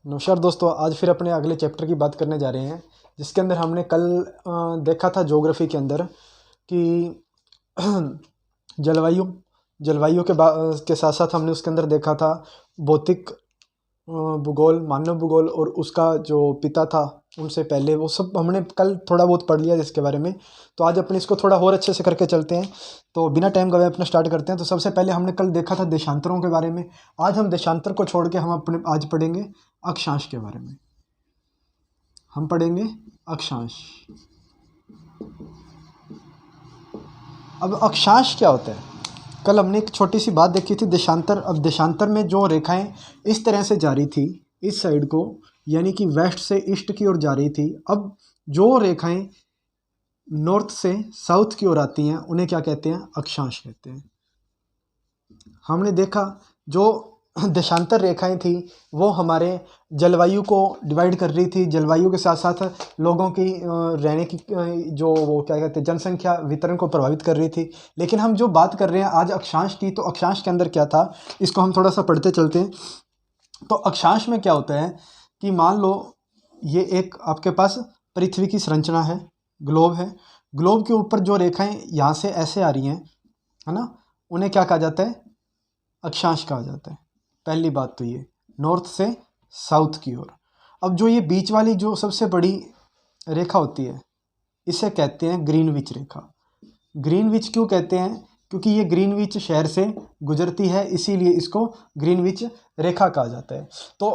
नमस्कार दोस्तों, आज फिर अपने अगले चैप्टर की बात करने जा रहे हैं, जिसके अंदर हमने कल देखा था ज्योग्राफी के अंदर कि जलवायु जलवायु के साथ साथ हमने उसके अंदर देखा था भौतिक भूगोल, मानव भूगोल और उसका जो पिता था उनसे पहले, वो सब हमने कल थोड़ा बहुत पढ़ लिया जिसके बारे में। तो आज अपने इसको थोड़ा और अच्छे से करके चलते हैं। तो बिना टाइम गवाए अपना स्टार्ट करते हैं। तो सबसे पहले हमने कल देखा था देशांतरों के बारे में। आज हम देशांतर को छोड़ के हम अपने आज पढ़ेंगे अक्षांश के बारे में। हम पढ़ेंगे अक्षांश। अब अक्षांश क्या होता है? कल हमने एक छोटी सी बात देखी थी, देशांतर। अब देशांतर में जो रेखाएं इस तरह से जा रही थी इस साइड को, यानी कि वेस्ट से ईस्ट की ओर जा रही थी। अब जो रेखाएं नॉर्थ से साउथ की ओर आती हैं उन्हें क्या कहते हैं? अक्षांश कहते हैं। हमने देखा जो देशांतर रेखाएं थी वो हमारे जलवायु को डिवाइड कर रही थी, जलवायु के साथ साथ लोगों की रहने की जो वो क्या कहते हैं जनसंख्या वितरण को प्रभावित कर रही थी। लेकिन हम जो बात कर रहे हैं आज अक्षांश की, तो अक्षांश के अंदर क्या था इसको हम थोड़ा सा पढ़ते चलते हैं। तो अक्षांश में क्या होता है कि मान लो ये एक आपके पास पृथ्वी की संरचना है, ग्लोब है। ग्लोब के ऊपर जो रेखाएं यहाँ से ऐसे आ रही हैं, है ना, उन्हें क्या कहा जाता है? अक्षांश कहा जाता है। पहली बात तो ये नॉर्थ से साउथ की ओर। अब जो ये बीच वाली जो सबसे बड़ी रेखा होती है इसे कहते हैं ग्रीनविच रेखा। ग्रीनविच क्यों कहते हैं? क्योंकि ये ग्रीनविच शहर से गुजरती है, इसीलिए इसको ग्रीनविच रेखा कहा जाता है। तो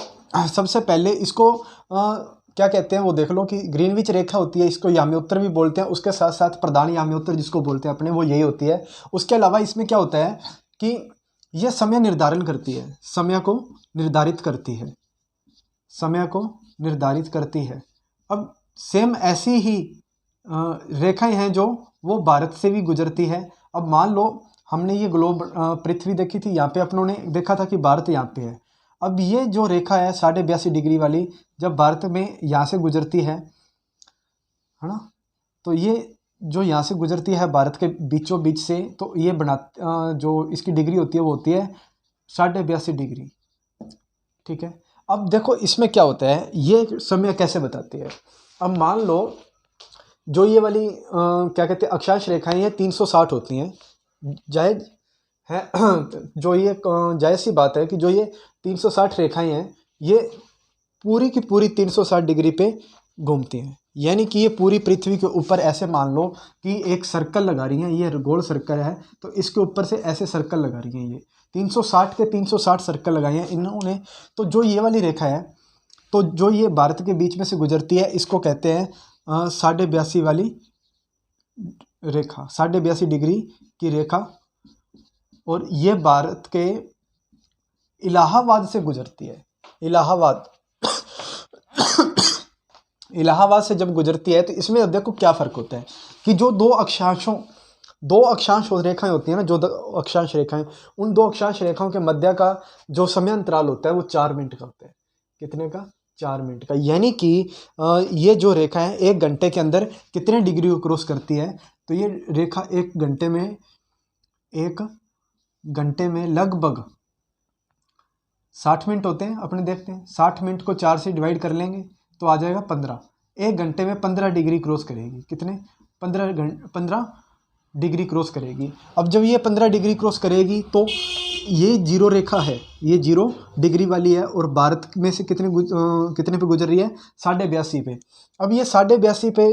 सबसे पहले इसको क्या कहते हैं वो देख लो कि ग्रीनविच रेखा होती है, इसको याम्योत्तर भी बोलते हैं। उसके साथ साथ प्रधान याम्योत्तर जिसको बोलते हैं अपने, वो यही होती है। उसके अलावा इसमें क्या होता है कि यह समय निर्धारण करती है, समय को निर्धारित करती है, समय को निर्धारित करती है। अब सेम ऐसी ही रेखाएं हैं जो वो भारत से भी गुजरती है। अब मान लो हमने ये ग्लोब पृथ्वी देखी थी, यहाँ पे अपनों ने देखा था कि भारत यहाँ पे है। अब ये जो रेखा है 82.5 डिग्री वाली, जब भारत में यहाँ से गुजरती है ना, तो ये जो यहाँ से गुजरती है भारत के बीचों बीच से, तो ये जो इसकी डिग्री होती है वो होती है 82.5 डिग्री। ठीक है। अब देखो इसमें क्या होता है, ये समय कैसे बताती है। अब मान लो जो ये वाली क्या कहते हैं अक्षांश रेखाएं ये 360 होती हैं, जायज़ है जो ये जायज़ सी बात है कि जो ये 360 रेखाएं हैं ये पूरी की पूरी 360 डिग्री पे घूमती हैं। यानी कि ये पूरी पृथ्वी के ऊपर ऐसे मान लो कि एक सर्कल लगा रही हैं, ये गोल सर्कल है तो इसके ऊपर से ऐसे सर्कल लगा रही हैं। ये 360 के 360 सर्कल लगाए हैं इन्होंने। तो जो ये वाली रेखा है, तो जो ये भारत के बीच में से गुजरती है, इसको कहते हैं 82.5 वाली रेखा, 82.5 डिग्री की रेखा। और ये भारत के इलाहाबाद से गुजरती है। इलाहाबाद से जब गुजरती है तो इसमें देखो क्या फ़र्क होता है कि जो दो अक्षांश रेखाएं होती हैं ना, जो अक्षांश रेखाएं, उन दो अक्षांश रेखाओं के मध्य का जो समय अंतराल होता है वो 4 मिनट का होता है। कितने का? 4 मिनट का। यानी कि ये जो रेखा है 1 घंटे के अंदर कितने डिग्री को क्रॉस करती है? तो ये रेखा 1 घंटे में लगभग 60 मिनट होते हैं। अपने देखते हैं 60 मिनट को 4 से डिवाइड कर लेंगे तो आ जाएगा 15। 1 घंटे में 15 डिग्री क्रॉस करेगी। कितने? 15 डिग्री क्रॉस करेगी। अब जब ये 15 डिग्री क्रॉस करेगी तो ये जीरो रेखा है, ये 0 डिग्री वाली है और भारत में से कितने पे गुजर रही है? 82.5 पे। अब ये 82.5 पे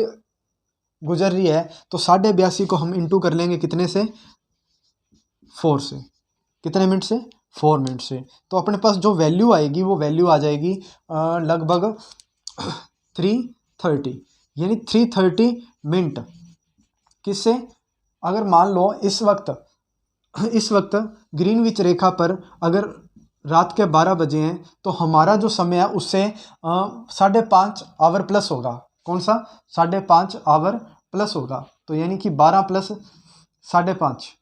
गुजर रही है तो 82.5 को हम इंटू कर लेंगे कितने से? 4 से। कितने मिनट से? 4 मिनट से। तो अपने पास जो वैल्यू आएगी वो वैल्यू आ जाएगी लगभग 330, यानी 330 मिनट। किससे? अगर मान लो इस वक्त ग्रीनविच रेखा पर अगर रात के 12 बजे हैं तो हमारा जो समय है उससे 5.5 आवर प्लस होगा। कौन सा? 5.5 आवर प्लस होगा। तो यानी कि 12 प्लस 5.5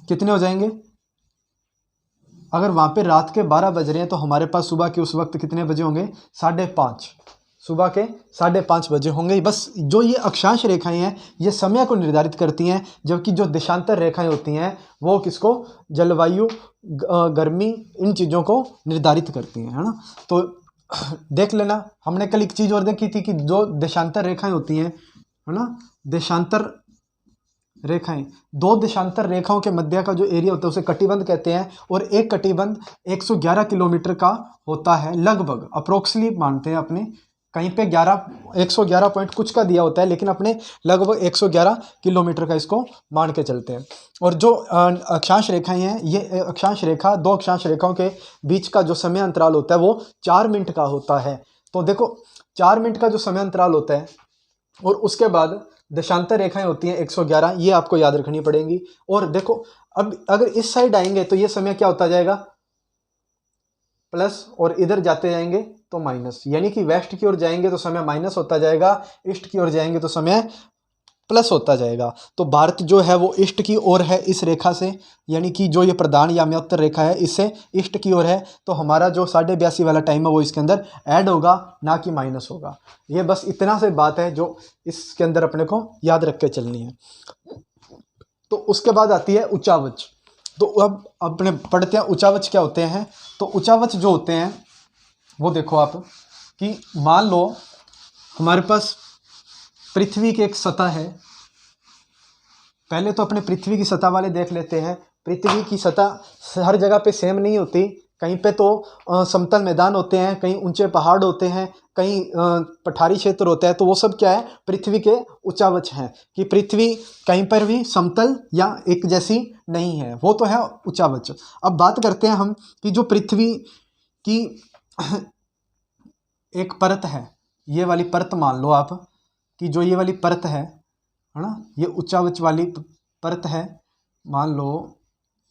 कितने हो जाएंगे? अगर वहाँ पे रात के 12 बज रहे हैं तो हमारे पास सुबह के उस वक्त कितने बजे होंगे? 5:30। सुबह के 5:30 बजे होंगे। बस जो ये अक्षांश रेखाएं हैं ये समय को निर्धारित करती हैं, जबकि जो देशांतर रेखाएं होती हैं वो किसको? जलवायु, गर्मी, इन चीज़ों को निर्धारित करती हैं, है ना। तो देख लेना, हमने कल एक चीज़ और देखी थी कि जो देशांतर रेखाएं होती हैं, है ना, देशांतर रेखाएं, दो देशांतर रेखाओं के मध्य का जो एरिया होता है उसे कटिबंध कहते हैं। और एक कटिबंध 111 किलोमीटर का होता है लगभग, अप्रोक्सली मानते हैं अपने, कहीं पे 111 पॉइंट कुछ का दिया होता है, लेकिन अपने लगभग 111 किलोमीटर का इसको मान के चलते हैं। और जो अक्षांश रेखाएं हैं, ये अक्षांश रेखा, दो अक्षांश रेखाओं के बीच का जो समय अंतराल होता है वो 4 मिनट का होता है। तो देखो 4 मिनट का जो समय अंतराल होता है, और उसके बाद देशांतर रेखाएं होती हैं 111, ये आपको याद रखनी पड़ेंगी। और देखो अब अगर इस साइड आएंगे तो ये समय क्या होता जाएगा, प्लस, और इधर जाते जाएंगे तो माइनस, यानी कि वेस्ट की ओर जाएंगे तो समय माइनस होता जाएगा, ईस्ट की ओर जाएंगे तो समय प्लस होता जाएगा। तो भारत जो है वो ईस्ट की ओर है इस रेखा से, यानी कि जो ये प्रधान या मध्योत्तर रेखा है इससे ईस्ट की ओर है, तो हमारा जो 82.5 वाला टाइम है वो इसके अंदर ऐड होगा, ना कि माइनस होगा। ये बस इतना से बात है जो इसके अंदर अपने को याद रख के चलनी है। तो उसके बाद आती है उचावच। तो अब अपने पढ़ते हैं उचावच क्या होते हैं। तो उचावच जो होते हैं वो देखो आप, कि मान लो हमारे पास पृथ्वी की एक सतह है। पहले तो अपने पृथ्वी की सतह वाले देख लेते हैं। पृथ्वी की सतह हर जगह पे सेम नहीं होती, कहीं पे तो समतल मैदान होते हैं, कहीं ऊंचे पहाड़ होते हैं, कहीं पठारी क्षेत्र होता है। तो वो सब क्या है, पृथ्वी के उचावच हैं, कि पृथ्वी कहीं पर भी समतल या एक जैसी नहीं है, वो तो है उचावच। अब बात करते हैं हम कि जो पृथ्वी की एक परत है, ये वाली परत मान लो आप, कि जो ये वाली परत है ना, ये उच्चावच वाली परत है। मान लो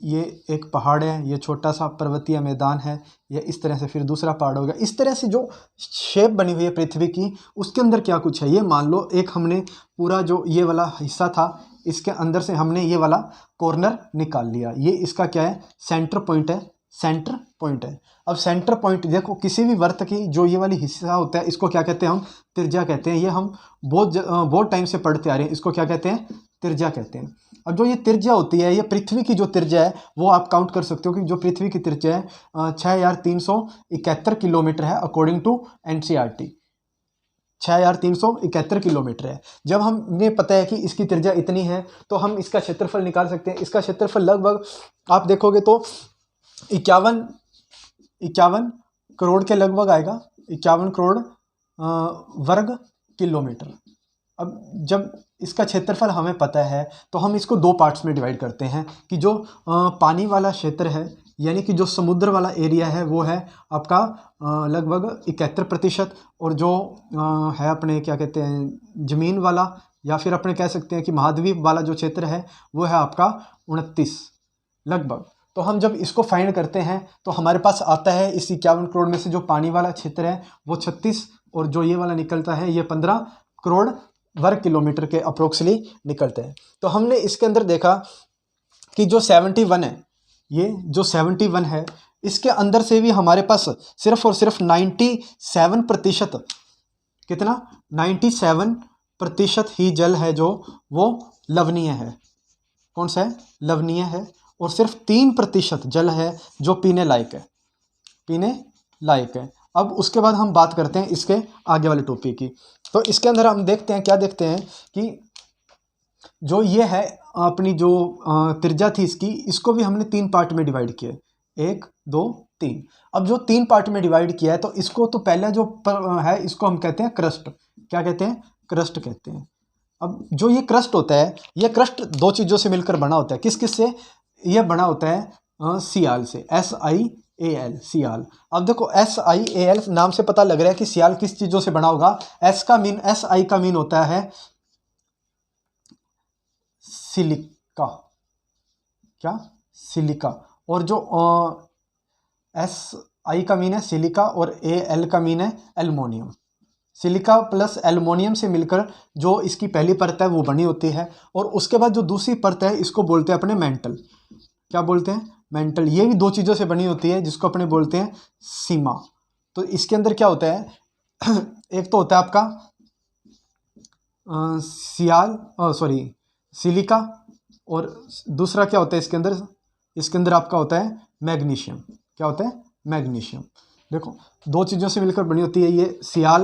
ये एक पहाड़ है, ये छोटा सा पर्वतीय मैदान है, ये इस तरह से फिर दूसरा पहाड़ हो गया। इस तरह से जो शेप बनी हुई है पृथ्वी की, उसके अंदर क्या कुछ है, ये मान लो एक हमने पूरा जो ये वाला हिस्सा था, इसके अंदर से हमने ये वाला कॉर्नर निकाल लिया। ये इसका क्या है, सेंटर पॉइंट है, सेंटर पॉइंट है। अब सेंटर पॉइंट देखो, किसी भी वृत्त की जो ये वाली हिस्सा होता है इसको क्या कहते हैं, हम त्रिज्या कहते हैं। ये हम बहुत टाइम से पढ़ते आ रहे हैं, इसको क्या कहते हैं, त्रिज्या कहते हैं। अब जो ये त्रिज्या होती है, ये पृथ्वी की जो त्रिज्या है वो आप काउंट कर सकते हो कि जो पृथ्वी की त्रिज्या है 6371 किलोमीटर है, अकॉर्डिंग टू NCERT 6371 किलोमीटर है। जब हमें पता है कि इसकी त्रिज्या इतनी है तो हम इसका क्षेत्रफल निकाल सकते हैं। इसका क्षेत्रफल लगभग आप देखोगे तो 51 करोड़ के लगभग आएगा, 51 करोड़ वर्ग किलोमीटर। अब जब इसका क्षेत्रफल हमें पता है तो हम इसको दो पार्ट्स में डिवाइड करते हैं, कि जो पानी वाला क्षेत्र है, यानी कि जो समुद्र वाला एरिया है वो है आपका लगभग 71%, और जो है अपने क्या कहते हैं ज़मीन वाला, या फिर अपने कह सकते हैं कि महाद्वीप वाला जो क्षेत्र है वो है आपका 29 लगभग। तो हम जब इसको फाइंड करते हैं तो हमारे पास आता है इस 51 करोड़ में से जो पानी वाला क्षेत्र है वो 36, और जो ये वाला निकलता है ये 15 करोड़ वर्ग किलोमीटर के अप्रोक्सली निकलते हैं। तो हमने इसके अंदर देखा कि जो 71 है, ये जो 71 है, इसके अंदर से भी हमारे पास सिर्फ और सिर्फ 97%, कितना, 97% ही जल है जो वो लवणीय है। कौन सा है, लवणीय है। और सिर्फ 3% जल है जो पीने लायक है, पीने लायक है। अब उसके बाद हम बात करते हैं इसके आगे वाले टॉपिक की। तो इसके अंदर हम देखते हैं, क्या देखते हैं कि जो ये है अपनी जो त्रिज्या थी इसकी, इसको भी हमने 3 पार्ट में डिवाइड किया, 1 2 3। अब जो 3 पार्ट में डिवाइड किया है तो इसको तो पहले जो है इसको हम कहते हैं क्रस्ट। क्या कहते हैं, क्रस्ट कहते हैं। अब जो ये क्रस्ट होता है, ये क्रस्ट दो चीज़ों से मिलकर बना होता है। किस किस से ये बना होता है, सियाल से, SIAL, सियाल। अब देखो SIAL नाम से पता लग रहा है कि सियाल किस चीज़ों से बना होगा। SI का मीन होता है सिलिका, क्या, सिलिका। और जो SI का मीन है सिलिका, और AL का मीन है एल्युमिनियम। सिलिका प्लस एल्युमिनियम से मिलकर जो इसकी पहली परत है वो बनी होती है, और उसके बाद जो दूसरी परत है इसको बोलते हैं अपने मेंटल। क्या बोलते हैं, मेंटल। ये भी 2 चीज़ों से बनी होती है जिसको अपने बोलते हैं सीमा। तो इसके अंदर क्या होता है, एक तो होता है आपका सिलिका, और दूसरा क्या होता है इसके अंदर आपका होता है मैग्नीशियम। क्या होता है, मैग्नीशियम। देखो दो चीज़ों से मिलकर बनी होती है ये सियाल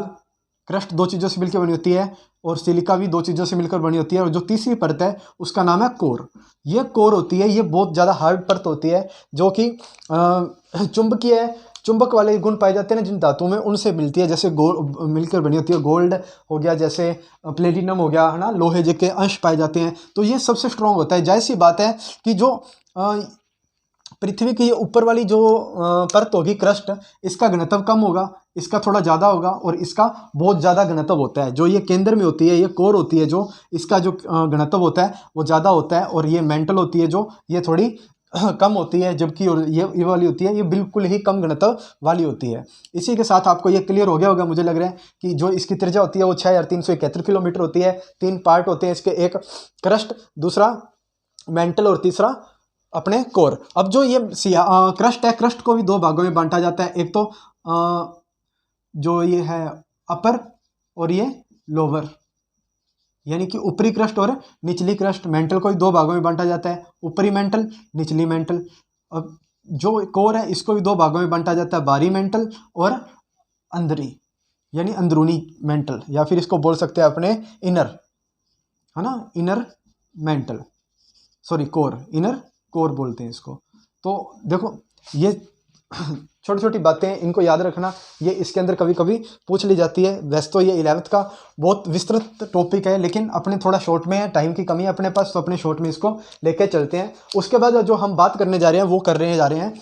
क्रस्ट, दो चीज़ों से मिलकर बनी होती है, और सिलिका भी दो चीज़ों से मिलकर बनी होती है, और जो तीसरी परत है उसका नाम है कोर। ये कोर होती है, ये बहुत ज़्यादा हार्ड परत होती है जो कि चुंबकीय है, चुंबक वाले गुण पाए जाते हैं ना जिन धातुओं में, उनसे मिलती है, जैसे मिलकर बनी होती है। गोल्ड हो गया, जैसे प्लेटिनम हो गया, है ना, लोहे के अंश पाए जाते हैं, तो ये सबसे स्ट्रॉन्ग होता है। जाहिर सी बात है कि जो पृथ्वी की ऊपर वाली जो परत होगी क्रस्ट, इसका घनत्व कम होगा, इसका थोड़ा ज़्यादा होगा, और इसका बहुत ज़्यादा घनत्व होता है। जो ये केंद्र में होती है, ये कोर होती है, जो इसका जो घनत्व होता है वो ज़्यादा होता है, और ये मेंटल होती है जो ये थोड़ी कम होती है, जबकि और ये वाली होती है, ये बिल्कुल ही कम घनत्व वाली होती है। इसी के साथ आपको ये क्लियर हो गया होगा, मुझे लग रहा है कि जो इसकी त्रिज्या होती है वो 6371 किलोमीटर होती है। 3 पार्ट होते हैं इसके, एक क्रस्ट, दूसरा मेंटल, और तीसरा अपने कोर। अब जो ये क्रस्ट है, क्रस्ट को भी दो भागों में बांटा जाता है। एक तो जो ये है अपर, और ये लोअर, यानी कि ऊपरी क्रस्ट और निचली क्रस्ट। मेंटल को भी दो भागों में बांटा जाता है, ऊपरी मेंटल, निचली मेंटल। अब जो कोर है इसको भी दो भागों में बांटा जाता है, बाहरी मेंटल और अंदरी, यानी अंदरूनी मेंटल, या फिर इसको बोल सकते हैं अपने इनर, है ना, inner mental, sorry core, inner core बोलते हैं इसको। तो देखो ये छोटी छोटी बातें, इनको याद रखना, ये इसके अंदर कभी कभी पूछ ली जाती है। वैसे तो ये 11th का बहुत विस्तृत टॉपिक है, लेकिन अपने थोड़ा शॉर्ट में है, टाइम की कमी है अपने पास, तो अपने शॉर्ट में इसको लेके चलते हैं। उसके बाद जो हम बात करने जा रहे हैं वो जा रहे हैं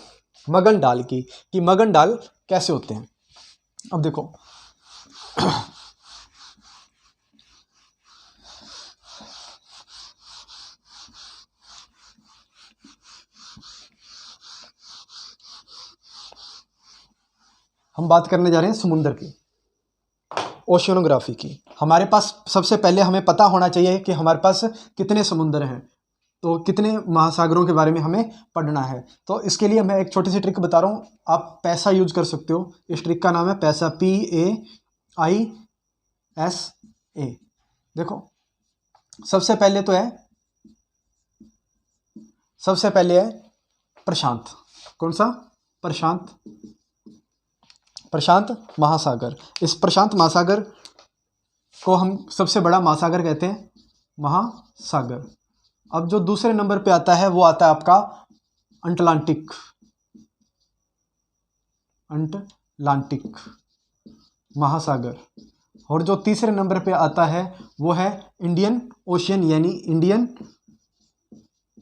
मगन डाल की, कि मगन डाल कैसे होते हैं। अब देखो हम बात करने जा रहे हैं समुद्र की, ओशियनोग्राफी की। हमारे पास सबसे पहले हमें पता होना चाहिए कि हमारे पास कितने समुद्र हैं, तो कितने महासागरों के बारे में हमें पढ़ना है। तो इसके लिए मैं एक छोटी सी ट्रिक बता रहा हूँ, आप पैसा यूज कर सकते हो। इस ट्रिक का नाम है पैसा, PAISA। देखो सबसे पहले है प्रशांत। कौन सा? प्रशांत महासागर। इस प्रशांत महासागर को हम सबसे बड़ा महासागर कहते हैं, महासागर। अब जो दूसरे नंबर पे आता है वो आता है आपका अटलांटिक महासागर। और जो तीसरे नंबर पे आता है वो है इंडियन ओशियन, यानी इंडियन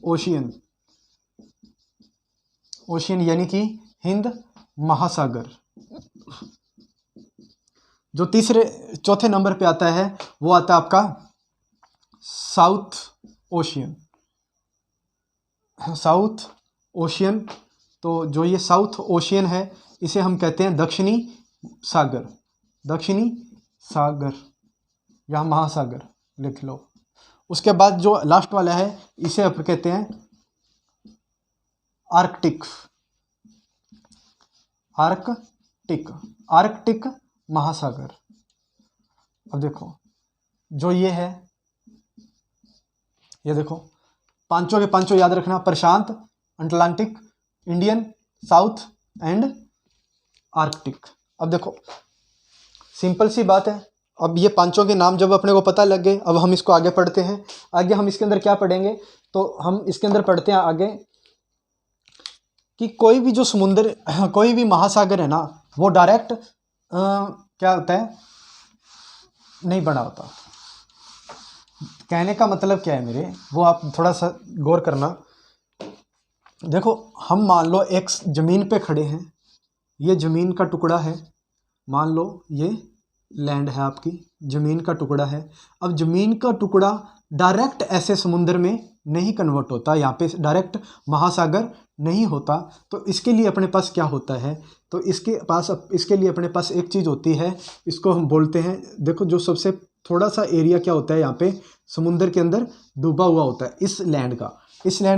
ओशियन यानी कि हिंद महासागर। जो चौथे नंबर पे आता है वो आता है आपका साउथ ओशियन। तो जो ये साउथ ओशियन है इसे हम कहते हैं दक्षिणी सागर या महासागर, लिख लो। उसके बाद जो लास्ट वाला है इसे अपन कहते हैं आर्कटिक महासागर। अब देखो जो ये है, ये देखो पांचों के पांचों याद रखना, प्रशांत, Atlantic, Indian, south and Arctic. अब देखो सिंपल सी बात है, अब ये पांचों के नाम जब अपने को पता लग गए, अब हम इसको आगे पढ़ते हैं। आगे हम इसके अंदर क्या पढ़ेंगे, तो हम इसके अंदर पढ़ते हैं आगे कि कोई भी जो समुद्र, कोई भी महासागर है ना, वो डायरेक्ट क्या होता है, नहीं बना होता। कहने का मतलब क्या है मेरे, वो आप थोड़ा सा गौर करना। देखो हम मान लो एक ज़मीन पे खड़े हैं, ये ज़मीन का टुकड़ा है, मान लो ये लैंड है, आपकी ज़मीन का टुकड़ा है। अब ज़मीन का टुकड़ा डायरेक्ट ऐसे समुद्र में नहीं कन्वर्ट होता, यहाँ पे डायरेक्ट महासागर नहीं होता। तो इसके लिए अपने पास क्या होता है, तो इसके लिए अपने पास एक चीज़ होती है, इसको हम बोलते हैं, देखो जो सबसे थोड़ा सा एरिया क्या होता है यहाँ पे समुद्र के अंदर डूबा हुआ होता है, इस लैंड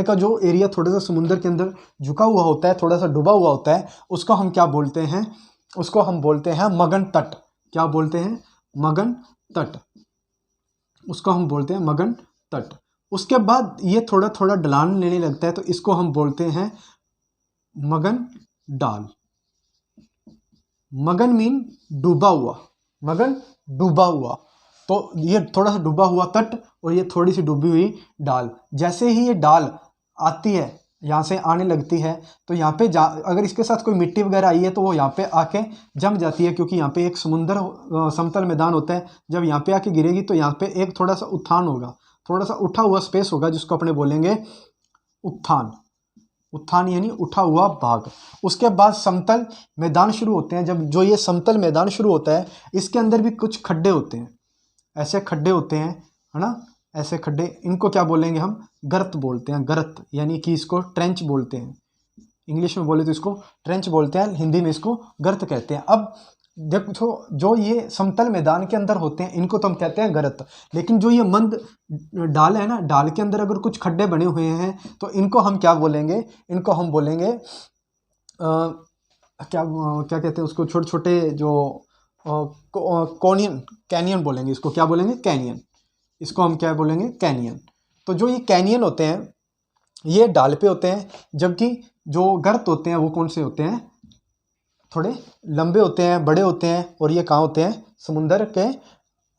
का जो एरिया थोड़ा सा समुद्र के अंदर झुका हुआ होता है, थोड़ा सा डूबा हुआ होता है, उसको हम क्या बोलते हैं, उसको हम बोलते हैं मगन तट। क्या बोलते हैं? मगन तट। उसको हम बोलते हैं मगन तट। उसके बाद ये थोड़ा थोड़ा ढलान लेने लगता है, तो इसको हम बोलते हैं मगन डाल। मगन मीन डूबा हुआ, मगन डूबा हुआ, तो ये थोड़ा सा डूबा हुआ तट और ये थोड़ी सी डूबी हुई डाल। जैसे ही ये डाल आती है, यहाँ से आने लगती है, तो यहाँ पे अगर इसके साथ कोई मिट्टी वगैरह आई है तो वो यहाँ पे आके जम जाती है, क्योंकि यहाँ पे एक समुंदर समतल मैदान होता है। जब यहाँ पे आके गिरेगी तो यहाँ पे एक थोड़ा सा उत्थान होगा, थोड़ा सा उठा हुआ स्पेस होगा, जिसको अपने बोलेंगे उत्थान। उत्थान यानी उठा हुआ भाग। उसके बाद समतल मैदान शुरू होते हैं। जब जो ये समतल मैदान शुरू होता है, इसके अंदर भी कुछ खड्डे होते हैं, ऐसे खड्डे होते हैं, है ना, ऐसे खड्डे। इनको क्या बोलेंगे हम? गर्त बोलते हैं, गर्त, यानी कि इसको ट्रेंच बोलते हैं। इंग्लिश में बोले तो इसको ट्रेंच बोलते हैं, हिंदी में इसको गर्त कहते हैं। अब देखो, जो ये समतल मैदान के अंदर होते हैं इनको तो हम कहते हैं गर्त, लेकिन जो ये मंद डाल है ना, डाल के अंदर अगर कुछ खड्डे बने हुए हैं तो इनको हम क्या बोलेंगे? इनको हम बोलेंगे क्या क्या कहते हैं उसको, छोटे छोटे जो कोनियन, कैनियन बोलेंगे इसको। क्या बोलेंगे? कैनियन। इसको हम क्या बोलेंगे? कैनियन। तो जो ये कैनियन होते हैं ये डाल पे होते हैं, जबकि जो गर्त होते हैं वो कौन से होते हैं? थोड़े लंबे होते हैं, बड़े होते हैं, और ये कहाँ होते हैं? समुंदर के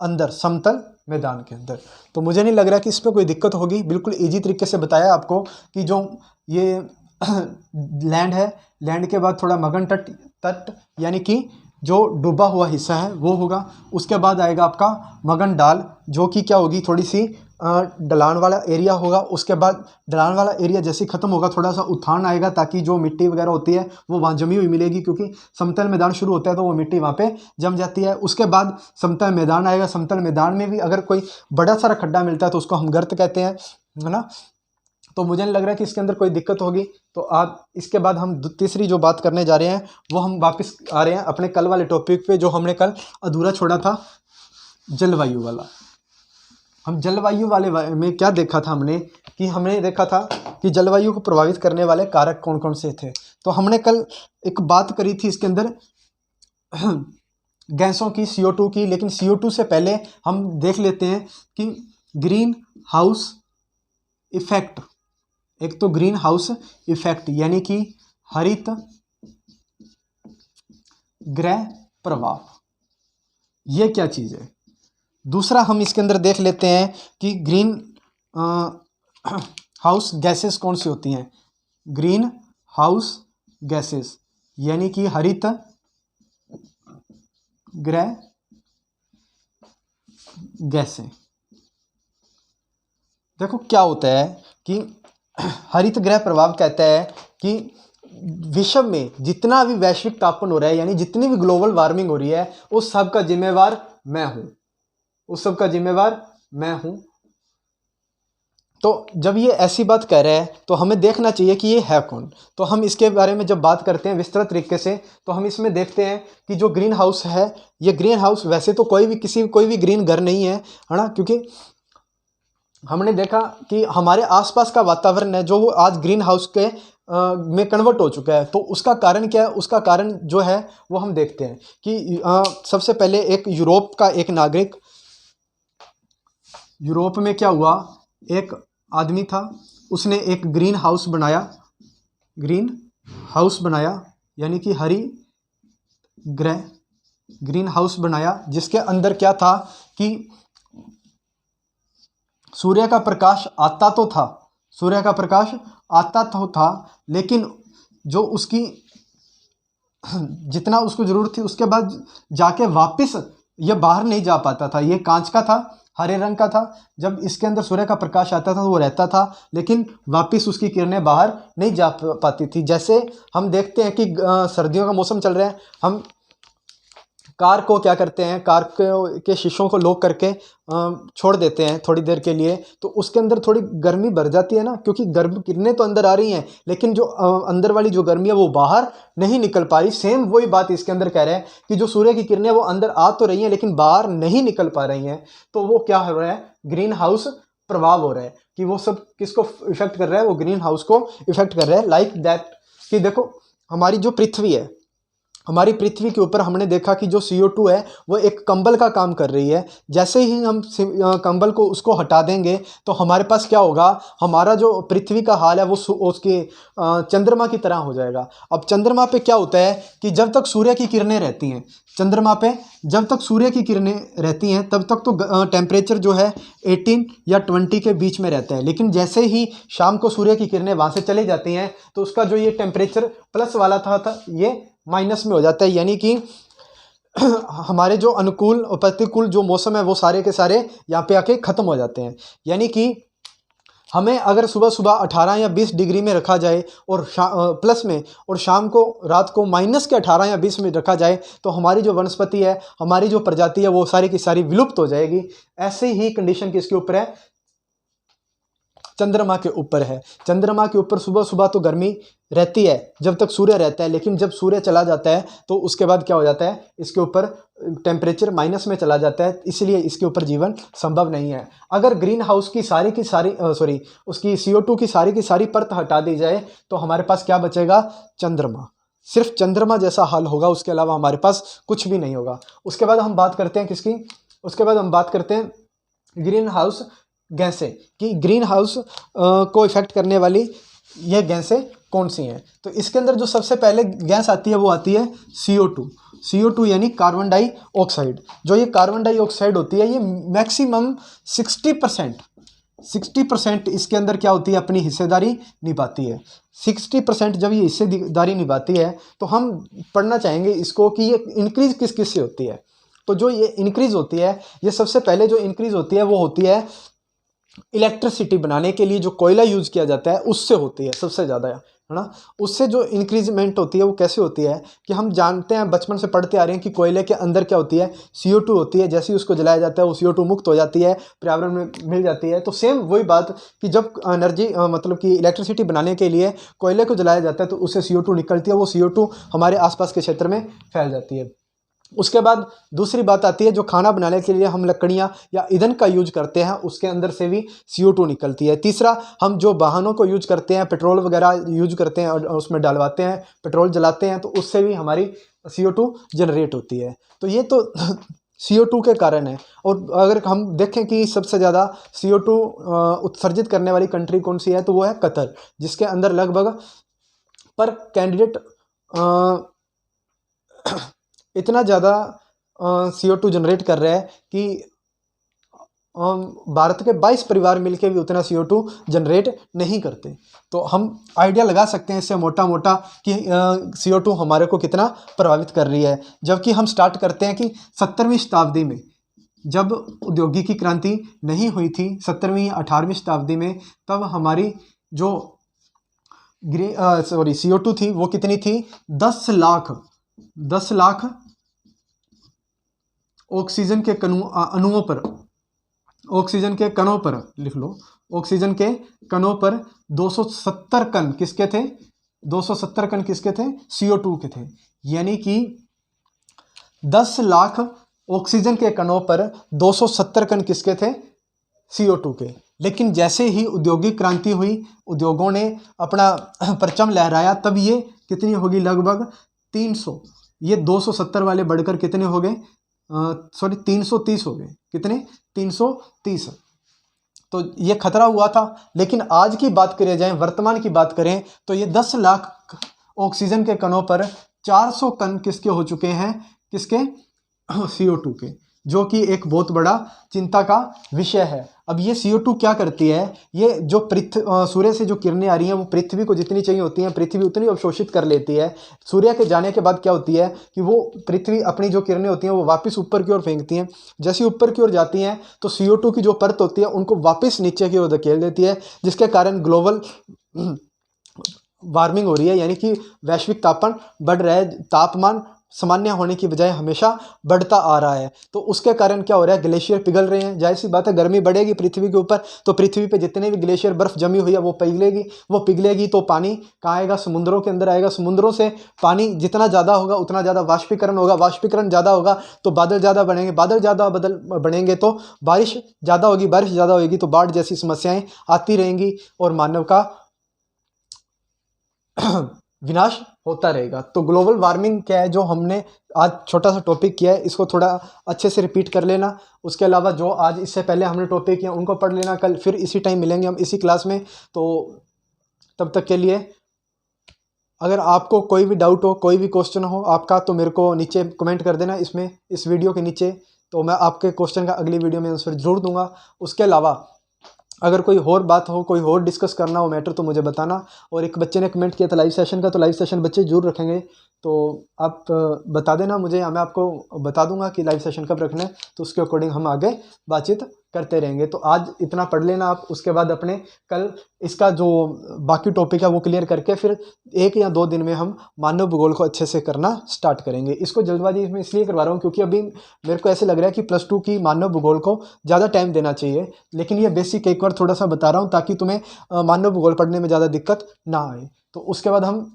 अंदर, समतल मैदान के अंदर। तो मुझे नहीं लग रहा कि इस पर कोई दिक्कत होगी। बिल्कुल इजी तरीके से बताया आपको कि जो ये लैंड है, लैंड के बाद थोड़ा मगन तट, तट यानी कि जो डूबा हुआ हिस्सा है वो होगा। उसके बाद आएगा आपका मगन डाल, जो कि क्या होगी? थोड़ी सी ढलान वाला एरिया होगा। उसके बाद ढलान वाला एरिया जैसे ख़त्म होगा, थोड़ा सा उत्थान आएगा, ताकि जो मिट्टी वगैरह होती है वो वहाँ जमी हुई मिलेगी, क्योंकि समतल मैदान शुरू होता है तो वो मिट्टी वहाँ पे जम जाती है। उसके बाद समतल मैदान आएगा। समतल मैदान में भी अगर कोई बड़ा सारा खड्डा मिलता है तो उसको हम गर्त कहते हैं, है ना। तो मुझे नहीं लग रहा है कि इसके अंदर कोई दिक्कत होगी। तो आप इसके बाद हम तीसरी जो बात करने जा रहे हैं वो हम वापस आ रहे हैं अपने कल वाले टॉपिक पे, जो हमने कल अधूरा छोड़ा था, जलवायु वाला। हम जलवायु वाले में क्या देखा था? हमने देखा था कि जलवायु को प्रभावित करने वाले कारक कौन कौन से थे। तो हमने कल एक बात करी थी इसके अंदर गैसों की, CO2 की। लेकिन CO2 से पहले हम देख लेते हैं कि ग्रीन हाउस इफेक्ट। एक तो ग्रीन हाउस इफेक्ट यानी कि हरित गृह प्रभाव, ये क्या चीज़ है। दूसरा हम इसके अंदर देख लेते हैं कि ग्रीन हाउस गैसेस कौन सी होती हैं। ग्रीन हाउस गैसेस यानी कि हरित गृह गैसें। देखो क्या होता है कि हरित गृह प्रभाव कहता है कि विश्व में जितना भी वैश्विक तापन हो रहा है, यानी जितनी भी ग्लोबल वार्मिंग हो रही है, उस सब का जिम्मेवार मैं हूं, उस सब का जिम्मेवार मैं हूं। तो जब ये ऐसी बात कह रहा है तो हमें देखना चाहिए कि ये है कौन। तो हम इसके बारे में जब बात करते हैं विस्तृत तरीके से, तो हम इसमें देखते हैं कि जो ग्रीन हाउस है, ये ग्रीन हाउस वैसे तो कोई भी ग्रीन घर नहीं है ना, क्योंकि हमने देखा कि हमारे आसपास का वातावरण है जो वो आज ग्रीन हाउस के में कन्वर्ट हो चुका है। तो उसका कारण क्या है? उसका कारण जो है वो हम देखते हैं कि सबसे पहले एक यूरोप का एक नागरिक, यूरोप में क्या हुआ, एक आदमी था, उसने एक ग्रीन हाउस बनाया, ग्रीन हाउस बनाया यानी कि हरी गृह ग्रीन हाउस बनाया, जिसके अंदर क्या था कि सूर्य का प्रकाश आता तो था, सूर्य का प्रकाश आता तो था, लेकिन जो उसकी जितना उसको ज़रूरत थी उसके बाद जाके वापस ये बाहर नहीं जा पाता था। ये कांच का था, हरे रंग का था। जब इसके अंदर सूर्य का प्रकाश आता था तो वो रहता था, लेकिन वापस उसकी किरणें बाहर नहीं जा पाती थी। जैसे हम देखते हैं कि सर्दियों का मौसम चल रहा है, हम कार को क्या करते हैं, कार के शीशों को लॉक करके छोड़ देते हैं थोड़ी देर के लिए, तो उसके अंदर थोड़ी गर्मी भर जाती है ना, क्योंकि गर्म किरणें तो अंदर आ रही हैं, लेकिन जो अंदर वाली जो गर्मी है वो बाहर नहीं निकल पा रही। सेम वही बात इसके अंदर कह रहे हैं कि जो सूर्य की किरणें वो अंदर आ तो रही हैं लेकिन बाहर नहीं निकल पा रही हैं। तो वो क्या हो रहा है? ग्रीन हाउस प्रभाव हो रहा है कि वो सब किसको इफेक्ट कर रहा है? वो ग्रीन हाउस को इफेक्ट कर रहा है। लाइक दैट कि देखो हमारी जो पृथ्वी है, हमारी पृथ्वी के ऊपर हमने देखा कि जो CO2 है वो एक कंबल का काम कर रही है। जैसे ही हम कंबल को उसको हटा देंगे तो हमारे पास क्या होगा, हमारा जो पृथ्वी का हाल है वो उसके चंद्रमा की तरह हो जाएगा। अब चंद्रमा पे क्या होता है कि जब तक सूर्य की किरणें रहती हैं, चंद्रमा पे जब तक सूर्य की किरणें रहती हैं तब तक तो टेम्परेचर जो है 18 या 20 के बीच में रहता है। लेकिन जैसे ही शाम को सूर्य की किरणें वहाँ से चली जाती हैं तो उसका जो ये टेम्परेचर प्लस वाला था ये माइनस में हो जाता है। यानी कि हमारे जो अनुकूल और प्रतिकूल जो मौसम है वो सारे के सारे यहाँ पे आके ख़त्म हो जाते हैं। यानी कि हमें अगर सुबह सुबह 18 या 20 डिग्री में रखा जाए और प्लस में, और शाम को रात को माइनस के 18 या 20 में रखा जाए तो हमारी जो वनस्पति है, हमारी जो प्रजाति है वो सारी की सारी विलुप्त हो जाएगी। ऐसे ही कंडीशन किसके ऊपर है, चंद्रमा के ऊपर है। चंद्रमा के ऊपर सुबह सुबह तो गर्मी रहती है जब तक सूर्य रहता है, लेकिन जब सूर्य चला जाता है तो उसके बाद क्या हो जाता है, इसके ऊपर टेम्परेचर माइनस में चला जाता है, इसलिए इसके ऊपर जीवन संभव नहीं है। अगर ग्रीन हाउस की सारी की सारी उसकी CO2 की सारी परत हटा दी जाए तो हमारे पास क्या बचेगा, चंद्रमा। सिर्फ चंद्रमा जैसा हाल होगा, उसके अलावा हमारे पास कुछ भी नहीं होगा। उसके बाद हम बात करते हैं किसकी, उसके बाद हम बात करते हैं ग्रीन हाउस गैसें, कि ग्रीन हाउस को इफेक्ट करने वाली ये गैसें कौन सी हैं। तो इसके अंदर जो सबसे पहले गैस आती है वो आती है CO2 यानी कार्बन डाइऑक्साइड। जो ये कार्बन डाइऑक्साइड होती है ये मैक्सिमम 60% इसके अंदर क्या होती है, अपनी हिस्सेदारी निभाती है। 60% जब ये हिस्सेदारी निभाती है तो हम पढ़ना चाहेंगे इसको कि ये इंक्रीज किस किस से होती है। तो जो ये इंक्रीज होती है, ये सबसे पहले जो इंक्रीज होती है वो होती है इलेक्ट्रिसिटी बनाने के लिए जो कोयला यूज़ किया जाता है उससे होती है सबसे ज़्यादा, है ना। उससे जो इंक्रीजमेंट होती है वो कैसे होती है कि हम जानते हैं, बचपन से पढ़ते आ रहे हैं कि कोयले के अंदर क्या होती है, CO2 होती है। जैसे ही उसको जलाया जाता है वो CO2 मुक्त हो जाती है, पर्यावरण में मिल जाती है। तो सेम वही बात कि जब एनर्जी मतलब कि इलेक्ट्रिसिटी बनाने के लिए कोयले को जलाया जाता है तो उससे CO2 निकलती है, वो CO2 हमारे आसपास के क्षेत्र में फैल जाती है। उसके बाद दूसरी बात आती है, जो खाना बनाने के लिए हम लकड़ियाँ या ईंधन का यूज करते हैं उसके अंदर से भी CO2 निकलती है। तीसरा, हम जो वाहनों को यूज करते हैं, पेट्रोल वगैरह यूज करते हैं और उसमें डलवाते हैं, पेट्रोल जलाते हैं, तो उससे भी हमारी CO2 जनरेट होती है। तो ये तो CO2 के कारण है। और अगर हम देखें कि सबसे ज़्यादा CO2 उत्सर्जित करने वाली कंट्री कौन सी है, तो वो है कतर, जिसके अंदर लगभग पर कैंडिडेट इतना ज़्यादा CO2 जनरेट कर रहा है कि भारत के 22 परिवार मिलके भी उतना CO2 जनरेट नहीं करते। तो हम आइडिया लगा सकते हैं इससे मोटा मोटा कि CO2 हमारे को कितना प्रभावित कर रही है। जबकि हम स्टार्ट करते हैं कि 17वीं शताब्दी में जब औद्योगिक क्रांति नहीं हुई थी, 17वीं 18वीं शताब्दी में, तब हमारी जो CO2 थी वो कितनी थी, 10 लाख ऑक्सीजन के अणुओं पर, ऑक्सीजन के कणों पर लिख लो, ऑक्सीजन के कणों पर 270 कण किसके थे, 270 कण किसके थे, CO2 के थे। यानी कि 10 लाख ऑक्सीजन के कणों पर 270 कण किसके थे, CO2 के। लेकिन जैसे ही औद्योगिक क्रांति हुई, उद्योगों ने अपना परचम लहराया, तब ये कितनी होगी, लगभग 300, ये 270 वाले बढ़कर कितने हो गए, 330 हो गए। कितने, 330। तो ये खतरा हुआ था। लेकिन आज की बात करें जाए, वर्तमान की बात करें, तो ये 10 लाख ऑक्सीजन के कणों पर 400 कण किसके हो चुके हैं, किसके, CO2 के, जो कि एक बहुत बड़ा चिंता का विषय है। अब ये CO2 क्या करती है, ये जो सूर्य से जो किरणें आ रही हैं वो पृथ्वी को जितनी चाहिए होती हैं, पृथ्वी उतनी अवशोषित कर लेती है। सूर्य के जाने के बाद क्या होती है कि वो पृथ्वी अपनी जो किरणें होती हैं वो वापस ऊपर की ओर फेंकती हैं। जैसे ऊपर की ओर जाती हैं तो CO2 की जो परत होती है उनको वापस नीचे की ओर धकेल देती है, जिसके कारण ग्लोबल वार्मिंग हो रही है, यानी कि वैश्विक तापमान बढ़ रहा है। तापमान सामान्य होने की बजाय हमेशा बढ़ता आ रहा है। तो उसके कारण क्या हो रहा है, ग्लेशियर पिघल रहे हैं। जाहिर सी बात है, गर्मी बढ़ेगी पृथ्वी के ऊपर तो पृथ्वी पे जितने भी ग्लेशियर बर्फ जमी हुई है वो पिघलेगी तो पानी कहाँ आएगा, समुद्रों के अंदर आएगा। समुद्रों से पानी जितना ज़्यादा होगा उतना ज़्यादा वाष्पीकरण होगा, वाष्पीकरण ज़्यादा होगा तो बादल ज़्यादा बनेंगे, बादल ज़्यादा बनेंगे तो बारिश ज़्यादा होगी, बारिश ज़्यादा होगी तो बाढ़ जैसी समस्याएँ आती रहेंगी और मानव का विनाश होता रहेगा। तो ग्लोबल वार्मिंग क्या है, जो हमने आज छोटा सा टॉपिक किया है, इसको थोड़ा अच्छे से रिपीट कर लेना। उसके अलावा जो आज इससे पहले हमने टॉपिक किया उनको पढ़ लेना। कल फिर इसी टाइम मिलेंगे हम इसी क्लास में। तो तब तक के लिए अगर आपको कोई भी डाउट हो, कोई भी क्वेश्चन हो आपका, तो मेरे को नीचे कमेंट कर देना इसमें, इस वीडियो के नीचे। तो मैं आपके क्वेश्चन का अगली वीडियो में आंसर जरूर दूंगा। उसके अलावा अगर कोई और बात हो, कोई और डिस्कस करना हो मैटर, तो मुझे बताना। और एक बच्चे ने कमेंट किया था लाइव सेशन का, तो लाइव सेशन बच्चे जरूर रखेंगे। तो आप बता देना मुझे, या मैं आपको बता दूंगा कि लाइव सेशन कब रखना है, तो उसके अकॉर्डिंग हम आगे बातचीत करते रहेंगे। तो आज इतना पढ़ लेना आप, उसके बाद अपने कल इसका जो बाकी टॉपिक है वो क्लियर करके फिर 1 या 2 दिन में हम मानव भूगोल को अच्छे से करना स्टार्ट करेंगे। इसको जल्दबाजी में इसलिए करवा रहा हूँ क्योंकि अभी मेरे को ऐसे लग रहा है कि +2 की मानव भूगोल को ज़्यादा टाइम देना चाहिए। लेकिन ये बेसिक एक बार थोड़ा सा बता रहा हूँ ताकि तुम्हें मानव भूगोल पढ़ने में ज़्यादा दिक्कत ना आए। तो उसके बाद हम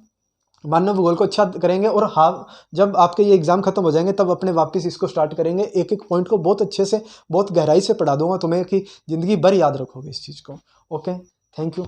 मानव भूगोल को अच्छा करेंगे, और हाँ जब आपके ये एग्ज़ाम खत्म हो जाएंगे तब अपने वापस इसको स्टार्ट करेंगे। एक एक पॉइंट को बहुत अच्छे से, बहुत गहराई से पढ़ा दूंगा तुम्हें कि ज़िंदगी भर याद रखोगे इस चीज़ को। Okay, thank you.